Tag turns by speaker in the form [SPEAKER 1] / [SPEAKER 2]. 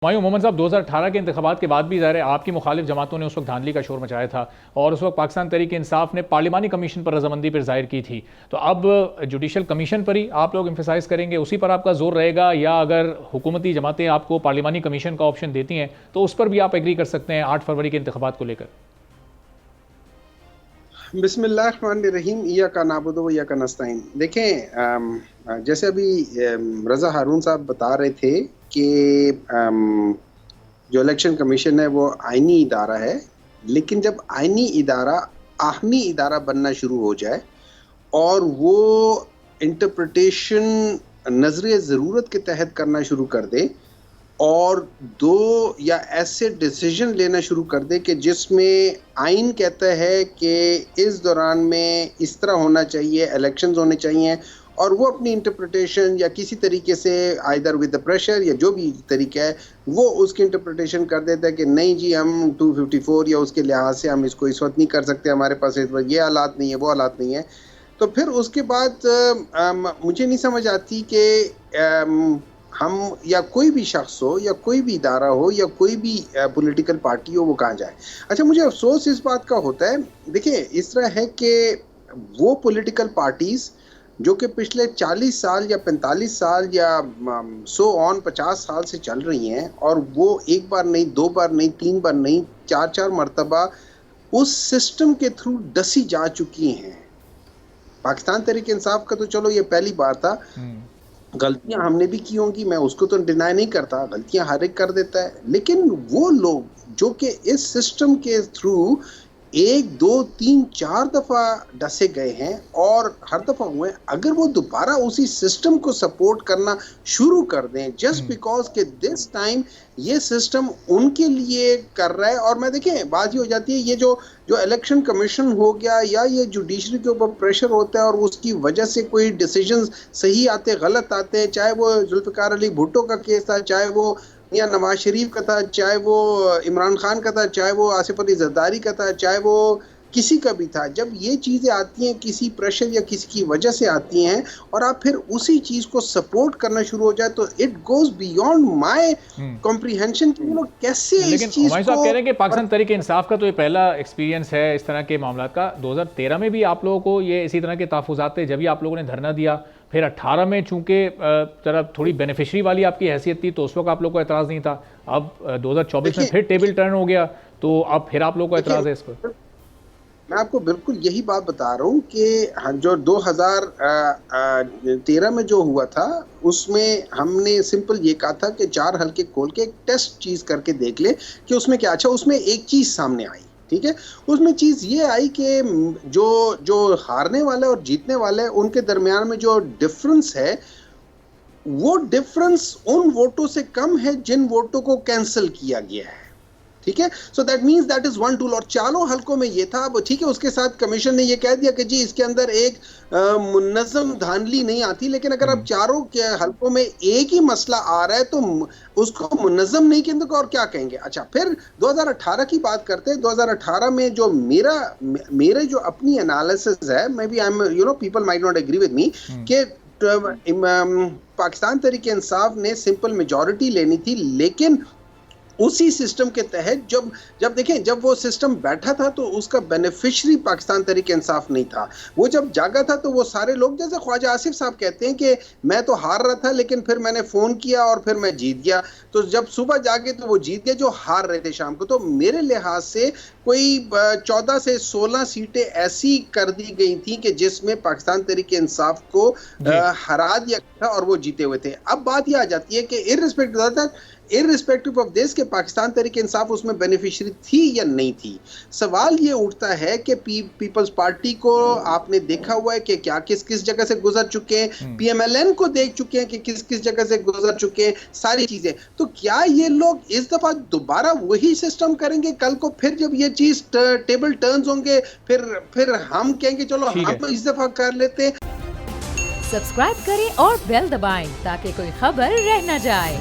[SPEAKER 1] ہمایوں محمد صاحب 2018 کے انتخابات کے بعد بھی ظاہر ہے آپ کی مخالف جماعتوں نے اس وقت دھاندلی کا شور مچایا تھا اور اس وقت پاکستان تحریک انصاف نے پارلیمانی کمیشن پر رضامندی پر ظاہر کی تھی. تو اب جوڈیشل کمیشن پر ہی آپ لوگ ایمفیسائز کریں گے, اسی پر آپ کا زور رہے گا, یا اگر حکومتی جماعتیں آپ کو پارلیمانی کمیشن کا آپشن دیتی ہیں تو اس پر بھی آپ ایگری کر سکتے ہیں 8 فروری کے انتخابات کو لے کر؟
[SPEAKER 2] بسم اللہ الرحمن الرحیم. ایاک نعبد و ایاک نستعین. دیکھیں, جیسے ابھی رضا ہارون صاحب بتا رہے تھے کہ جو الیکشن کمیشن ہے وہ آئینی ادارہ ہے, لیکن جب آئینی ادارہ آہنی ادارہ بننا شروع ہو جائے اور وہ انٹرپریٹیشن نظر ضرورت کے تحت کرنا شروع کر دے اور دو یا ایسے ڈیسیجن لینا شروع کر دے کہ جس میں آئین کہتا ہے کہ اس دوران میں اس طرح ہونا چاہیے, الیکشنز ہونے چاہیے, اور وہ اپنی انٹرپریٹیشن یا کسی طریقے سے آئیدر ود پریشر یا جو بھی طریقہ ہے وہ اس کی انٹرپریٹیشن کر دیتا ہے کہ نہیں جی ہم 254 یا اس کے لحاظ سے ہم اس کو اس وقت نہیں کر سکتے, ہمارے پاس اس وقت یہ حالات نہیں ہے, وہ حالات نہیں ہے. تو پھر اس کے بعد مجھے نہیں سمجھ آتی کہ ہم یا کوئی بھی شخص ہو یا کوئی بھی ادارہ ہو یا کوئی بھی پولیٹیکل پارٹی ہو وہ کہاں جائے. اچھا, مجھے افسوس اس بات کا ہوتا ہے, دیکھیں اس طرح ہے کہ وہ پولیٹیکل پارٹیز جو کہ پچھلے 40 سال یا 45 سال یا 50 سال سے چل رہی ہیں اور وہ ایک بار نہیں, 2 بار نہیں, 3 بار نہیں, 4 مرتبہ اس سسٹم کے تھرو ڈسی جا چکی ہیں. پاکستان تحریک انصاف کا تو چلو یہ پہلی بار تھا, غلطیاں ہم نے بھی کی ہوں گی, میں اس کو تو ڈینائی نہیں کرتا, غلطیاں ہر ایک کر دیتا ہے, لیکن وہ لوگ جو کہ اس سسٹم کے تھرو 1 2 3 4 دفعہ ڈسے گئے ہیں اور ہر دفعہ ہوئے, اگر وہ دوبارہ اسی سسٹم کو سپورٹ کرنا شروع کر دیں جسٹ بیکاز کہ دس ٹائم یہ سسٹم ان کے لیے کر رہا ہے. اور میں دیکھیں بات یہ ہو جاتی ہے, یہ جو الیکشن کمیشن ہو گیا یا یہ جوڈیشری کے اوپر پریشر ہوتا ہے اور اس کی وجہ سے کوئی ڈیسیجنز صحیح آتے غلط آتے ہیں, چاہے وہ ذوالفقار علی بھٹو کا کیس تھا, چاہے وہ یا نواز شریف کا تھا, چاہے وہ عمران خان کا تھا, چاہے وہ آصف علی زرداری کا تھا, چاہے وہ کسی کا بھی تھا, جب یہ چیزیں آتی ہیں کسی پریشر یا کسی کی وجہ سے آتی ہیں اور آپ پھر اسی چیز کو سپورٹ کرنا شروع ہو جائے تو it goes beyond my comprehension کہ وہ کیسے اس چیز
[SPEAKER 1] لیکن صاحب کہہ رہے ہیں کہ پاکستان تحریک انصاف کا تو یہ پہلا ایکسپیرینس ہے اس طرح کے معاملات کا. 2013 میں بھی آپ لوگوں کو یہ اسی طرح کے تحفظات تھے, جبھی آپ لوگوں نے دھرنا دیا. پھر 18 میں چونکہ ذرا تھوڑی بینیفیشری والی آپ کی حیثیت تھی تو اس وقت آپ لوگوں کو اعتراض نہیں تھا. اب 2024 میں پھر ٹیبل ٹرن ہو گیا تو اب پھر آپ لوگوں کو اعتراض ہے اس پر.
[SPEAKER 2] میں آپ کو بالکل یہی بات بتا رہا ہوں کہ جو 2013 میں جو ہوا تھا اس میں ہم نے سمپل یہ کہا تھا کہ 4 حلقے کھول کے ایک ٹیسٹ چیز کر کے دیکھ لے کہ اس میں کیا. اچھا, اس میں ایک چیز سامنے آئی, ٹھیک ہے, اس میں چیز یہ آئی کہ جو ہارنے والے اور جیتنے والے ان کے درمیان میں جو ڈفرنس ہے وہ ڈفرنس ان ووٹوں سے کم ہے جن ووٹوں کو کینسل کیا گیا ہے, ٹھیک ہے. So that means that is one tool. اور 4 حلقوں میں یہ تھا, ٹھیک ہے, اس کے ساتھ کمیشن نے یہ کہہ دیا کہ جی اس کے اندر ایک منظم دھاندلی نہیں آتی, لیکن اگر اب 4 کے حلقوں میں ایک ہی مسئلہ آ رہا ہے تو اس کو منظم نہیں کہیں گے اور کیا کہیں گے. اچھا, پھر 2018 کی بات کرتے ہیں. 2018 میں جو میرے جو اپنی انالیسز ہے, میں بھی people might not agree with me, کہ پاکستان تحریک انصاف نے سمپل میجورٹی لینی تھی, لیکن اسی سسٹم کے تحت جب دیکھیں جب وہ سسٹم بیٹھا تھا تو اس کا بینیفیشری پاکستان تحریک انصاف نہیں تھا. وہ جب جاگا تھا تو وہ سارے لوگ, جیسے خواجہ آصف صاحب کہتے ہیں کہ میں تو ہار رہا تھا لیکن پھر میں نے فون کیا اور پھر میں جیت گیا, تو جب صبح جاگے تو وہ جیت گئے جو ہار رہے تھے شام کو. تو میرے لحاظ سے کوئی 14 سے 16 سیٹیں ایسی کر دی گئی تھیں کہ جس میں پاکستان تحریک انصاف کو ہرا دیا تھا اور وہ جیتے ہوئے تھے. اب بات یہ آ جاتی ہے کہ irrespective of this کہ پاکستان تحریک انصاف اس میں بینیفیشری تھی یا نہیں تھی. سوال یہ اٹھتا ہے کہ پیپلز پارٹی کو آپ نے دیکھا ہوا ہے کہ کیا کس جگہ سے گزر چکے ہیں, پی ایم ایل این کو دیکھ چکے ہیں کہ کس جگہ سے گزر چکے ہیں, ساری چیزیں. تو کیا یہ لوگ اس دفعہ دوبارہ وہی سسٹم کریں گے کل کو؟ پھر جب یہ چیز ٹیبل ٹرنز ہوں گے پھر ہم کہیں گے چلو ہم اس دفعہ کر لیتے ہیں.
[SPEAKER 3] سبسکرائب کریں اور بیل دبائیں تاکہ کوئی خبر رہ نہ جائے.